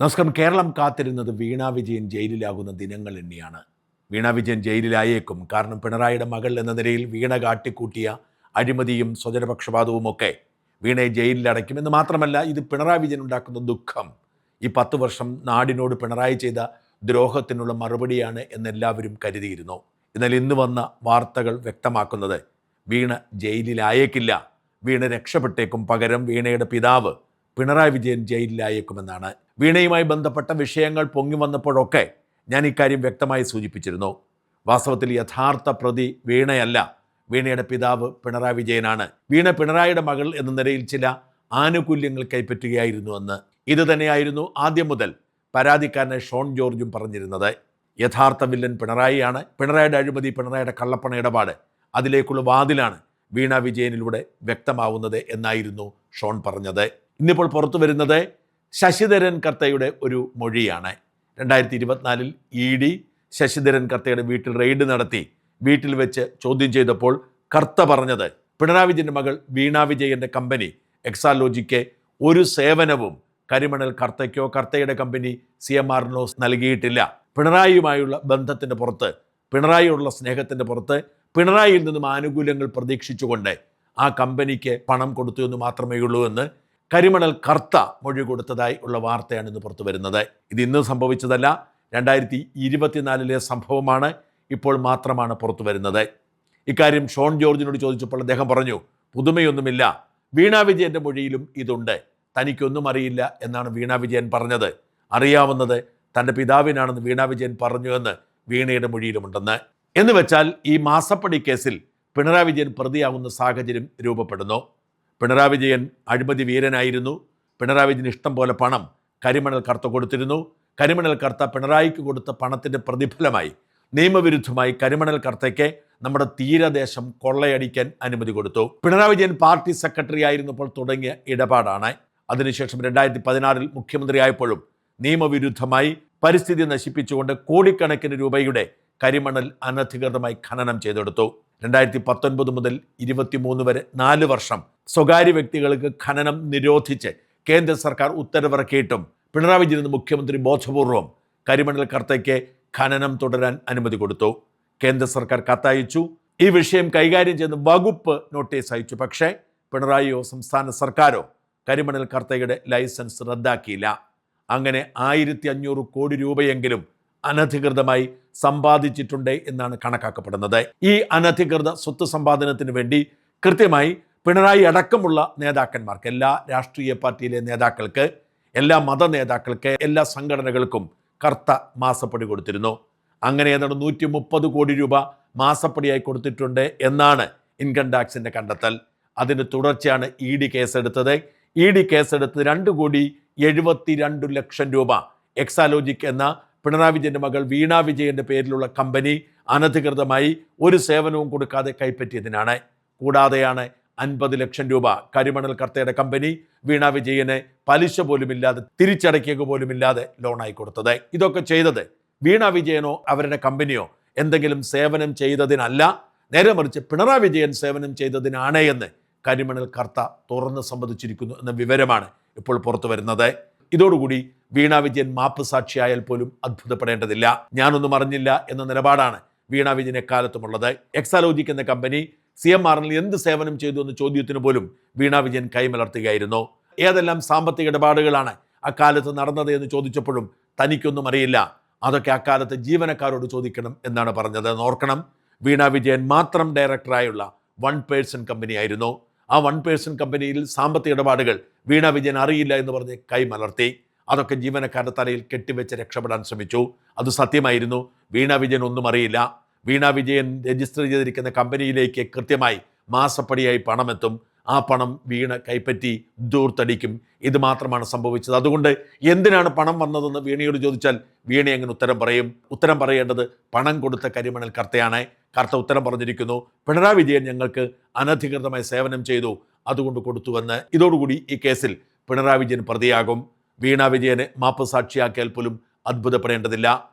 നമസ്കാരം. കേരളം കാത്തിരുന്നത് വീണ വിജയൻ ജയിലിലാകുന്ന ദിനങ്ങൾ എണ്ണിയാണ്. വീണ വിജയൻ ജയിലിലായേക്കും. കാരണം പിണറായിയുടെ മകൾ എന്ന നിലയിൽ വീണ കാട്ടിക്കൂട്ടിയ അഴിമതിയും സ്വജനപക്ഷപാതവും ഒക്കെ വീണയെ ജയിലിലടയ്ക്കുമെന്ന് മാത്രമല്ല, ഇത് പിണറായി വിജയൻ ഉണ്ടാക്കുന്ന ദുഃഖം, ഈ 10 വർഷം നാടിനോട് പിണറായി ചെയ്ത ദ്രോഹത്തിനുള്ള മറുപടിയാണ് എന്നെല്ലാവരും കരുതിയിരുന്നു. എന്നാൽ ഇന്ന് വന്ന വാർത്തകൾ വ്യക്തമാക്കുന്നത് വീണ ജയിലിലായേക്കില്ല, വീണ രക്ഷപ്പെട്ടേക്കും. പകരം വീണയുടെ പിതാവ് പിണറായി വിജയൻ ജയിലിലായേക്കുമെന്നാണ്. വീണയുമായി ബന്ധപ്പെട്ട വിഷയങ്ങൾ പൊങ്ങി വന്നപ്പോഴൊക്കെ ഞാൻ ഇക്കാര്യം വ്യക്തമായി സൂചിപ്പിച്ചിരുന്നു. വാസ്തവത്തിൽ യഥാർത്ഥ പ്രതി വീണയല്ല, വീണയുടെ പിതാവ് പിണറായി വിജയനാണ്. വീണ പിണറായിയുടെ മകൾ എന്ന നിലയിൽ ചില ആനുകൂല്യങ്ങൾ കൈപ്പറ്റുകയായിരുന്നുവെന്ന് ഇത് തന്നെയായിരുന്നു ആദ്യം മുതൽ പരാതിക്കാരനെ ഷോൺ ജോർജും പറഞ്ഞിരുന്നത്. യഥാർത്ഥ വില്ലൻ പിണറായിയാണ്. പിണറായിയുടെ അഴിമതി, പിണറായിയുടെ കള്ളപ്പണ ഇടപാട്, അതിലേക്കുള്ള വാതിലാണ് വീണ വിജയനിലൂടെ വ്യക്തമാവുന്നത് എന്നായിരുന്നു ഷോൺ പറഞ്ഞത്. ഇന്നിപ്പോൾ പുറത്തു വരുന്നത് ശശിധരൻ കർത്തയുടെ ഒരു മൊഴിയാണ്. 2024 ED ശശിധരൻ കർത്തയുടെ വീട്ടിൽ റെയ്ഡ് നടത്തി വീട്ടിൽ വെച്ച് ചോദ്യം ചെയ്തപ്പോൾ കർത്ത പറഞ്ഞത് പിണറായി വിജയൻ്റെ മകൾ വീണ വിജയൻ്റെ കമ്പനി എക്സാലോജിക്ക് ഒരു സേവനവും കരിമണൽ കർത്തയ്ക്കോ കർത്തയുടെ കമ്പനി CMRനോ നൽകിയിട്ടില്ല. പിണറായിയുമായുള്ള ബന്ധത്തിൻ്റെ പുറത്ത്, പിണറായിയോടുള്ള സ്നേഹത്തിൻ്റെ പുറത്ത്, പിണറായിയിൽ നിന്നും ആനുകൂല്യങ്ങൾ പ്രതീക്ഷിച്ചുകൊണ്ട് ആ കമ്പനിക്ക് പണം കൊടുത്തു എന്ന് മാത്രമേ ഉള്ളൂ എന്ന് കരിമണൽ കർത്ത മൊഴി കൊടുത്തതായി ഉള്ള വാർത്തയാണ് ഇന്ന് പുറത്തു വരുന്നത്. ഇത് ഇന്ന് സംഭവിച്ചതല്ല, 2024 സംഭവമാണ്. ഇപ്പോൾ മാത്രമാണ് പുറത്തു വരുന്നത്. ഇക്കാര്യം ഷോൺ ജോർജിനോട് ചോദിച്ചപ്പോൾ അദ്ദേഹം പറഞ്ഞു, പുതുമയൊന്നുമില്ല, വീണ വിജയൻ്റെ മൊഴിയിലും ഇതുണ്ട്, തനിക്കൊന്നും അറിയില്ല എന്നാണ് വീണ വിജയൻ പറഞ്ഞത്. അറിയാവുന്നത് തൻ്റെ പിതാവിനാണെന്ന് വീണ വിജയൻ പറഞ്ഞു എന്ന് വീണയുടെ മൊഴിയിലുമുണ്ടെന്ന്. എന്ന് വെച്ചാൽ ഈ മാസപ്പടി കേസിൽ പിണറായി വിജയൻ പ്രതിയാകുന്ന സാഹചര്യം രൂപപ്പെടുന്നു. പിണറായി വിജയൻ അഴിമതി വീരനായിരുന്നു. പിണറായി വിജയൻ ഇഷ്ടം പോലെ പണം കരിമണൽ കർത്ത കൊടുത്തിരുന്നു. കരിമണൽ കർത്ത പിണറായിക്ക് കൊടുത്ത പണത്തിൻ്റെ പ്രതിഫലമായി നിയമവിരുദ്ധമായി കരിമണൽ കർത്തയ്ക്ക് നമ്മുടെ തീരദേശം കൊള്ളയടിക്കാൻ അനുമതി കൊടുത്തു. പിണറായി വിജയൻ പാർട്ടി സെക്രട്ടറി ആയിരുന്നപ്പോൾ തുടങ്ങിയ ഇടപാടാണ്. അതിനുശേഷം 2016 മുഖ്യമന്ത്രിയായപ്പോഴും നിയമവിരുദ്ധമായി പരിസ്ഥിതി നശിപ്പിച്ചുകൊണ്ട് കോടിക്കണക്കിന് രൂപയുടെ കരിമണൽ അനധികൃതമായി ഖനനം ചെയ്തെടുത്തു. 2019 മുതൽ 23 വരെ 4 വർഷം സ്വകാര്യ വ്യക്തികൾക്ക് ഖനനം നിരോധിച്ച് കേന്ദ്ര സർക്കാർ ഉത്തരവിറക്കിയിട്ടും പിണറായി വിജയൻ മുഖ്യമന്ത്രി ബോധപൂർവം കരിമണൽ കർത്തയ്ക്ക് ഖനനം തുടരാൻ അനുമതി കൊടുത്തു. കേന്ദ്ര സർക്കാർ കത്തയച്ചു, ഈ വിഷയം കൈകാര്യം ചെയ്യുന്ന വകുപ്പ് നോട്ടീസ് അയച്ചു. പക്ഷേ പിണറായിയോ സംസ്ഥാന സർക്കാരോ കരിമണൽ കർത്തയുടെ ലൈസൻസ് റദ്ദാക്കിയില്ല. അങ്ങനെ 1500 കോടി രൂപയെങ്കിലും അനധികൃതമായി സമ്പാദിച്ചിട്ടുണ്ട് എന്നാണ് കണക്കാക്കപ്പെടുന്നത്. ഈ അനധികൃത സ്വത്ത് സമ്പാദനത്തിന് വേണ്ടി കൃത്യമായി പിണറായി അടക്കമുള്ള നേതാക്കന്മാർക്ക്, എല്ലാ രാഷ്ട്രീയ പാർട്ടിയിലെ നേതാക്കൾക്ക്, എല്ലാ മത നേതാക്കൾക്ക്, എല്ലാ സംഘടനകൾക്കും കർത്ത മാസപ്പടി കൊടുത്തിരുന്നു. അങ്ങനെ ഏതാണ്ട് 130 കോടി രൂപ മാസപ്പടിയായി കൊടുത്തിട്ടുണ്ട് എന്നാണ് ഇൻകം ടാക്സിൻ്റെ കണ്ടെത്തൽ. അതിന് തുടർച്ചയാണ് ED കേസെടുത്തത്. ED കേസെടുത്ത് 2,72,00,000 രൂപ എക്സാലോജിക് എന്ന പിണറായി വിജയൻ്റെ മകൾ വീണ വിജയൻ്റെ പേരിലുള്ള കമ്പനി അനധികൃതമായി ഒരു സേവനവും കൊടുക്കാതെ കൈപ്പറ്റിയതിനാണ്. കൂടാതെയാണ് 50 ലക്ഷം രൂപ കരിമണൽ കർത്തയുടെ കമ്പനി വീണ വിജയന് പലിശ പോലുമില്ലാതെ, തിരിച്ചടയ്ക്കുക പോലുമില്ലാതെ ലോണായി കൊടുത്തത്. ഇതൊക്കെ ചെയ്തത് വീണ വിജയനോ അവരുടെ കമ്പനിയോ എന്തെങ്കിലും സേവനം ചെയ്തതിനല്ല, നേരെ മറിച്ച് പിണറായി വിജയൻ സേവനം ചെയ്തതിനാണ് എന്ന് കരിമണൽ കർത്ത തുറന്ന് സമ്മതിച്ചിരിക്കുന്നു എന്ന വിവരമാണ് ഇപ്പോൾ പുറത്തു വരുന്നത്. ഇതോടുകൂടി വീണ വിജയൻ മാപ്പ് സാക്ഷിയായാൽ പോലും അത്ഭുതപ്പെടേണ്ടതില്ല. ഞാനൊന്നും അറിഞ്ഞില്ല എന്ന നിലപാടാണ് വീണ വിജയൻ എക്കാലത്തുമുള്ളത്. എക്സാലോജിക് എന്ന കമ്പനി CMRനിൽ എന്ത് സേവനം ചെയ്തു എന്ന ചോദ്യത്തിന് പോലും വീണ വിജയൻ കൈമലർത്തുകയായിരുന്നു. ഏതെല്ലാം സാമ്പത്തിക ഇടപാടുകളാണ് അക്കാലത്ത് നടന്നത് എന്ന് ചോദിച്ചപ്പോഴും തനിക്കൊന്നും അറിയില്ല, അതൊക്കെ അക്കാലത്ത് ജീവനക്കാരോട് ചോദിക്കണം എന്നാണ് പറഞ്ഞത്. ഓർക്കണം, വീണ വിജയൻ മാത്രം ഡയറക്ടറായുള്ള 1 കമ്പനിയായിരുന്നു. ആ 1 കമ്പനിയിൽ സാമ്പത്തിക ഇടപാടുകൾ വീണ വിജയൻ അറിയില്ല എന്ന് പറഞ്ഞ് കൈമലർത്തി. അതൊക്കെ ജീവനക്കാരുടെ തലയിൽ കെട്ടിവെച്ച് രക്ഷപ്പെടാൻ ശ്രമിച്ചു. അത് സത്യമായിരുന്നു. വീണ വിജയൻ ഒന്നും അറിയില്ല. വീണ വിജയൻ രജിസ്റ്റർ ചെയ്തിരിക്കുന്ന കമ്പനിയിലേക്ക് കൃത്യമായി മാസപ്പടിയായി പണമെത്തും. ആ പണം വീണ കൈപ്പറ്റി ദൂർത്തടിക്കും. ഇത് മാത്രമാണ് സംഭവിച്ചത്. അതുകൊണ്ട് എന്തിനാണ് പണം വന്നതെന്ന് വീണയോട് ചോദിച്ചാൽ വീണ എങ്ങനെ ഉത്തരം പറയും? ഉത്തരം പറയേണ്ടത് പണം കൊടുത്ത കരിമണൽ കർത്തയാണ്. കർത്ത ഉത്തരം പറഞ്ഞിരിക്കുന്നു, പിണറായി വിജയൻ ഞങ്ങൾക്ക് അനധികൃതമായി സേവനം ചെയ്തു, അതുകൊണ്ട് കൊടുത്തുവെന്ന്. ഇതോടുകൂടി ഈ കേസിൽ പിണറായി വിജയൻ പ്രതിയാകും. വീണ വിജയനെ മാപ്പ് സാക്ഷിയാക്കിയാൽ പോലും അത്ഭുതപ്പെടേണ്ടതില്ല.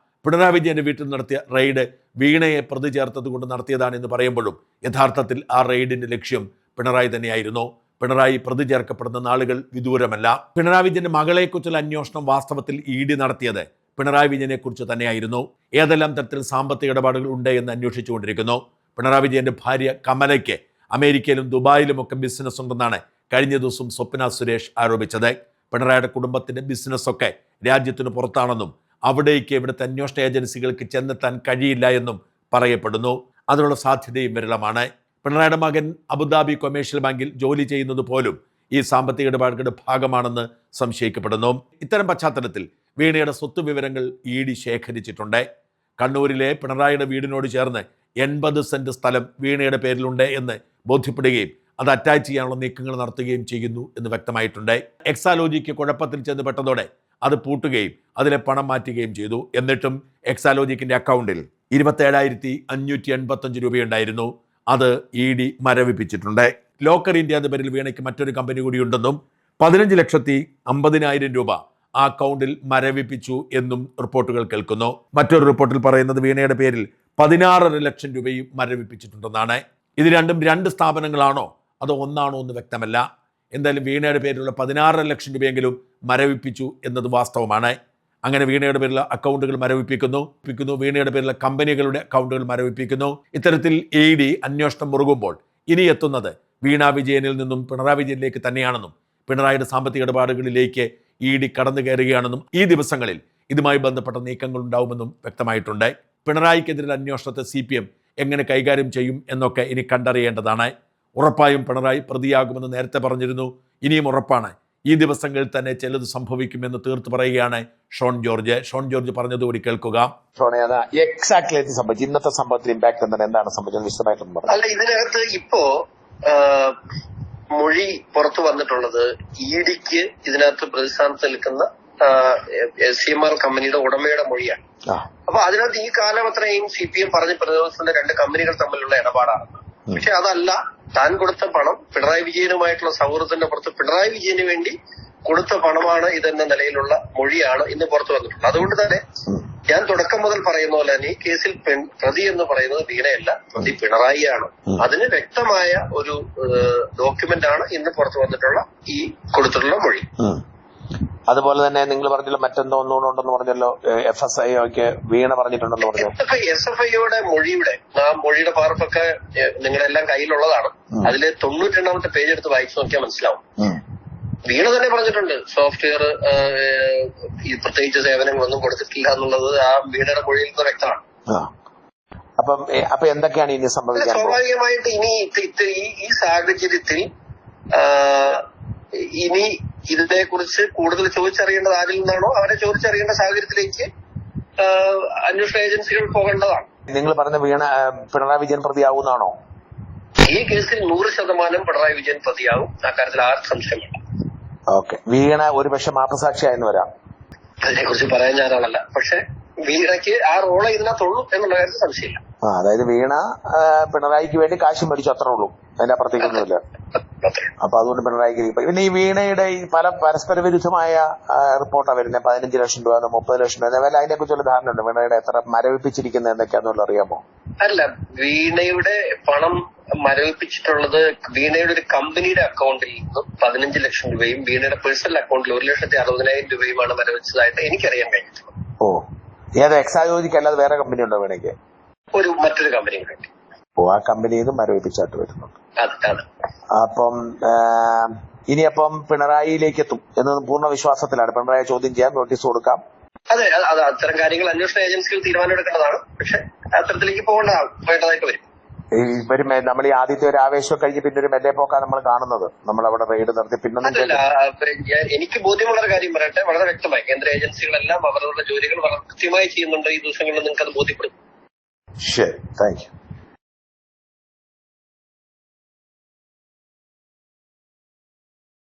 പിണറായി വിജയൻ്റെ വീട്ടിൽ നടത്തിയ റെയ്ഡ് വീണയെ പ്രതി ചേർത്തത് കൊണ്ട് നടത്തിയതാണ് എന്ന് പറയുമ്പോഴും യഥാർത്ഥത്തിൽ ആ റെയ്ഡിൻ്റെ ലക്ഷ്യം പിണറായി തന്നെയായിരുന്നു. പിണറായി പ്രതി ചേർക്കപ്പെടുന്ന നാളുകൾ വിദൂരമല്ല. പിണറായി വിജയന്റെ മകളെക്കുറിച്ചുള്ള അന്വേഷണം വാസ്തവത്തിൽ ഇഡി നടത്തിയത് പിണറായി വിജയനെക്കുറിച്ച് തന്നെയായിരുന്നു. ഏതെല്ലാം തരത്തിൽ സാമ്പത്തിക ഇടപാടുകൾ ഉണ്ട് എന്ന് അന്വേഷിച്ചുകൊണ്ടിരിക്കുന്നു. പിണറായി വിജയന്റെ ഭാര്യ കമലയ്ക്ക് അമേരിക്കയിലും ദുബായിലുമൊക്കെ ബിസിനസ് ഉണ്ടെന്നാണ് കഴിഞ്ഞ ദിവസം സ്വപ്ന സുരേഷ് ആരോപിച്ചത്. പിണറായിയുടെ കുടുംബത്തിന്റെ ബിസിനസ്സൊക്കെ രാജ്യത്തിന് പുറത്താണെന്നും അവിടേക്ക് ഇവിടുത്തെ അന്വേഷണ ഏജൻസികൾക്ക് ചെന്നെത്താൻ കഴിയില്ല എന്നും പറയപ്പെടുന്നു. അതിനുള്ള സാധ്യതയും വിരളമാണ്. പിണറായിയുടെ മകൻ അബുദാബി കൊമേഴ്ഷ്യൽ ബാങ്കിൽ ജോലി ചെയ്യുന്നത് പോലും ഈ സാമ്പത്തിക ഇടപാടുകളുടെ ഭാഗമാണെന്ന് സംശയിക്കപ്പെടുന്നു. ഇത്തരം പശ്ചാത്തലത്തിൽ വീണയുടെ സ്വത്ത് വിവരങ്ങൾ ഇഡി ശേഖരിച്ചിട്ടുണ്ട്. കണ്ണൂരിലെ പിണറായിയുടെ വീടിനോട് ചേർന്ന് 80 സെന്റ് സ്ഥലം വീണയുടെ പേരിലുണ്ട് എന്ന് ബോധ്യപ്പെടുകയും അത് അറ്റാച്ച് ചെയ്യാനുള്ള നീക്കങ്ങൾ നടത്തുകയും ചെയ്യുന്നു എന്ന് വ്യക്തമായിട്ടുണ്ട്. എക്സാലോജിക്ക് കുഴപ്പത്തിൽ ചെന്ന് പെട്ടതോടെ അത് പൂട്ടുകയും അതിലെ പണം മാറ്റുകയും ചെയ്തു. എന്നിട്ടും എക്സാലോജിക്കിന്റെ അക്കൗണ്ടിൽ 27,585 രൂപയുണ്ടായിരുന്നു. അത് ഇഡി മരവിപ്പിച്ചിട്ടുണ്ട്. ലോക്കർ ഇന്ത്യ എന്ന പേരിൽ വീണയ്ക്ക് മറ്റൊരു കമ്പനി കൂടിയുണ്ടെന്നും 15,50,000 രൂപ ആ അക്കൗണ്ടിൽ മരവിപ്പിച്ചു എന്നും റിപ്പോർട്ടുകൾ കേൾക്കുന്നു. മറ്റൊരു റിപ്പോർട്ടിൽ പറയുന്നത് വീണയുടെ പേരിൽ 16.5 ലക്ഷം രൂപയും മരവിപ്പിച്ചിട്ടുണ്ടെന്നാണ്. ഇത് രണ്ടും 2 സ്ഥാപനങ്ങളാണോ അതോ ഒന്നാണോ എന്ന് വ്യക്തമല്ല. എന്തായാലും വീണയുടെ പേരിലുള്ള 16.5 ലക്ഷം രൂപയെങ്കിലും മരവിപ്പിച്ചു എന്നത് വാസ്തവമാണ്. അങ്ങനെ വീണയുടെ പേരിലുള്ള അക്കൗണ്ടുകൾ മരവിപ്പിക്കുന്നു, വീണയുടെ പേരിലുള്ള കമ്പനികളുടെ അക്കൗണ്ടുകൾ മരവിപ്പിക്കുന്നു. ഇത്തരത്തിൽ ഇഡി അന്വേഷണം മുറുകുമ്പോൾ ഇനി എത്തുന്നത് വീണ വിജയനിൽ നിന്നും പിണറായി വിജയനിലേക്ക് തന്നെയാണെന്നും പിണറായിയുടെ സാമ്പത്തിക ഇടപാടുകളിലേക്ക് ഇഡി കടന്നു കയറുകയാണെന്നും ഈ ദിവസങ്ങളിൽ ഇതുമായി ബന്ധപ്പെട്ട നീക്കങ്ങൾ ഉണ്ടാവുമെന്നും വ്യക്തമായിട്ടുണ്ട്. പിണറായിക്കെതിരെ അന്വേഷണത്തെ CPM എങ്ങനെ കൈകാര്യം ചെയ്യും എന്നൊക്കെ ഇനി കണ്ടറിയേണ്ടതാണ്. ഉറപ്പായും പിണറായി പ്രതിയാകുമെന്ന് നേരത്തെ പറഞ്ഞിരുന്നു. ഇനിയും ഉറപ്പാണ്. ഈ ദിവസങ്ങളിൽ തന്നെ ചിലത് സംഭവിക്കുമെന്ന് തീർത്ത് പറയുകയാണ് ഷോൺ ജോർജ് പറഞ്ഞതുകൂടി കേൾക്കുക. എക്സാക്ട്ലി സംഭവിച്ചു. ഇന്നത്തെ സംഭവത്തിൽ ഇമ്പാക്ട് എന്താണ് സംഭവിച്ചത് വിശദമായിട്ടൊന്നും പറഞ്ഞു. അല്ല, ഇതിനകത്ത് ഇപ്പോ മൊഴി പുറത്തു വന്നിട്ടുള്ളത് ഇഡിക്ക് ഇതിനകത്ത് പ്രതിസ്ഥാനത്ത് നിൽക്കുന്ന CMR കമ്പനിയുടെ ഉടമയുടെ മൊഴിയാണ്. അപ്പൊ അതിനകത്ത് ഈ കാലം അത്രയും CPM പറഞ്ഞ പ്രതിദിവസത്തിന്റെ 2 കമ്പനികൾ തമ്മിലുള്ള ഇടപാടാണ്. പക്ഷെ അതല്ല, താൻ കൊടുത്ത പണം പിണറായി വിജയനുമായിട്ടുള്ള സൗഹൃദത്തിന്റെ പുറത്ത് പിണറായി വിജയന് വേണ്ടി കൊടുത്ത പണമാണ് ഇതെന്ന നിലയിലുള്ള മൊഴിയാണ് ഇന്ന് പുറത്തു വന്നിട്ടുള്ളത്. അതുകൊണ്ട് തന്നെ ഞാൻ തുടക്കം മുതൽ പറയുന്ന പോലെ തന്നെ ഈ കേസിൽ പ്രതി എന്ന് പറയുന്നത് വീണയല്ല, പ്രതി പിണറായിയാണ്. അതിന് വ്യക്തമായ ഒരു ഡോക്യുമെന്റ് ആണ് ഇന്ന് പുറത്തു വന്നിട്ടുള്ള ഈ കൊടുത്തിട്ടുള്ള മൊഴി. അതുപോലെ തന്നെ നിങ്ങൾ പറഞ്ഞല്ലോ മറ്റെന്തോ ഒന്നുകൂടെ പറഞ്ഞല്ലോ, FSIക്ക് വീണ പറഞ്ഞിട്ടുണ്ടെന്ന് പറഞ്ഞു. SFIയുടെ മൊഴിയുടെ പകർപ്പൊക്കെ നിങ്ങളെല്ലാം കയ്യിലുള്ളതാണ്. അതില് 92ാമത്തെ പേജ് എടുത്ത് വായിച്ചു നോക്കിയാൽ മനസ്സിലാവും. വീണ തന്നെ പറഞ്ഞിട്ടുണ്ട് സോഫ്റ്റ്വെയർ പ്രത്യേകിച്ച് സേവനങ്ങളൊന്നും കൊടുത്തിട്ടില്ല എന്നുള്ളത് ആ വീണയുടെ മൊഴിയിൽ നിന്ന് വ്യക്തമാണ്. അപ്പൊ എന്തൊക്കെയാണ് ഇനി സംഭവിക്കാൻ? സ്വാഭാവികമായിട്ട് ഇനി ഈ സാഹചര്യത്തിൽ ഇനി ഇതിനെക്കുറിച്ച് കൂടുതൽ ചോദിച്ചറിയേണ്ടത് ആരിൽ നിന്നാണോ അവരെ ചോദിച്ചറിയേണ്ട സാഹചര്യത്തിലേക്ക് അന്വേഷണ ഏജൻസികൾ പോകേണ്ടതാണ്. നിങ്ങൾ പറഞ്ഞ വീണ പിണറായി വിജയൻ പ്രതിയാവുന്നാണോ? ഈ കേസിൽ 100% പിണറായി വിജയൻ പ്രതിയാവും. അക്കാര്യത്തിൽ ആർക്കും സംശയമില്ല. ഓക്കെ. വീണ ഒരുപക്ഷെ മാപ്പസാക്ഷിയായെന്ന് വരാം. അതിനെക്കുറിച്ച് പറയാൻ ഞാനാണല്ല. പക്ഷെ വീണയ്ക്ക് ആ റോള് ഇതിനകത്തുള്ളൂ എന്നുള്ള കാര്യത്തിൽ സംശയമില്ല. അതായത് വീണ പിണറായിക്ക് വേണ്ടി കാശ് മേടിച്ചു, അത്രേ ഉള്ളൂ, അതിന്റെ അപ്പുറത്തേക്കൊന്നുമില്ല. അപ്പൊ അതുകൊണ്ട് പിണറായിക്ക് പിന്നെ ഈ വീണയുടെ ഈ പല പരസ്പര വിരുദ്ധമായ റിപ്പോർട്ടാണ് വരുന്നത്. 15 ലക്ഷം രൂപ, 30 ലക്ഷം രൂപ, അതിനെ കുറിച്ചുള്ള ധാരണ ഉണ്ട്. വീണയുടെ എത്ര മരവിപ്പിച്ചിരിക്കുന്നത് എന്തൊക്കെയാണെന്നുള്ള അറിയാമോ? അല്ല, വീണയുടെ പണം മരവിപ്പിച്ചിട്ടുള്ളത് വീണയുടെ ഒരു കമ്പനിയുടെ അക്കൗണ്ടിൽ നിന്നും 15 ലക്ഷം രൂപയും വീണയുടെ പേഴ്സണൽ അക്കൗണ്ടിൽ 1,60,000 രൂപയുമാണ് മരവിച്ചതായിട്ട് എനിക്കറിയാൻ കഴിഞ്ഞിട്ടുള്ളത്. ഓ, ഏത് എക്സാലോജിക്ക് അല്ലാതെ വേറെ കമ്പനി ഉണ്ടോ വീണയ്ക്ക്? മറ്റൊരു കമ്പനി വേണ്ടി. ഓ, ആ കമ്പനിയിൽ നിന്ന് മരവിപ്പിച്ചായിട്ട് വരുന്നുണ്ട്. അപ്പം ഇനിയപ്പം പിണറായിയിലേക്ക് എത്തും എന്ന് പൂർണ്ണ വിശ്വാസത്തിലാണ്. പിണറായി ചോദ്യം ചെയ്യാൻ നോട്ടീസ് കൊടുക്കാം. അതെ, അത്തരം കാര്യങ്ങൾ അന്വേഷണ ഏജൻസികൾ തീരുമാനമെടുക്കേണ്ടതാണ്. പക്ഷെ അത്തരത്തിലേക്ക് പോകേണ്ടതായിട്ട് വരും. ഇവരും നമ്മൾ ഈ ആദ്യത്തെ ഒരു ആവേശം കഴിഞ്ഞ് പിന്നെ ഒരു മെല്ലെ പോക്കാണ് നമ്മൾ കാണുന്നത്. നമ്മളവിടെ റെയ്ഡ് നടത്തി എനിക്ക് ബോധ്യമുള്ള ഒരു കാര്യം പറയട്ടെ, വളരെ വ്യക്തമായി കേന്ദ്ര ഏജൻസികളെല്ലാം അവരുടെ ജോലികൾ വളരെ കൃത്യമായി ചെയ്യുന്നുണ്ട്. ഈ ദിവസങ്ങളിൽ നിങ്ങൾക്ക് അത് ബോധ്യപ്പെടും. ശരി, താങ്ക് യു.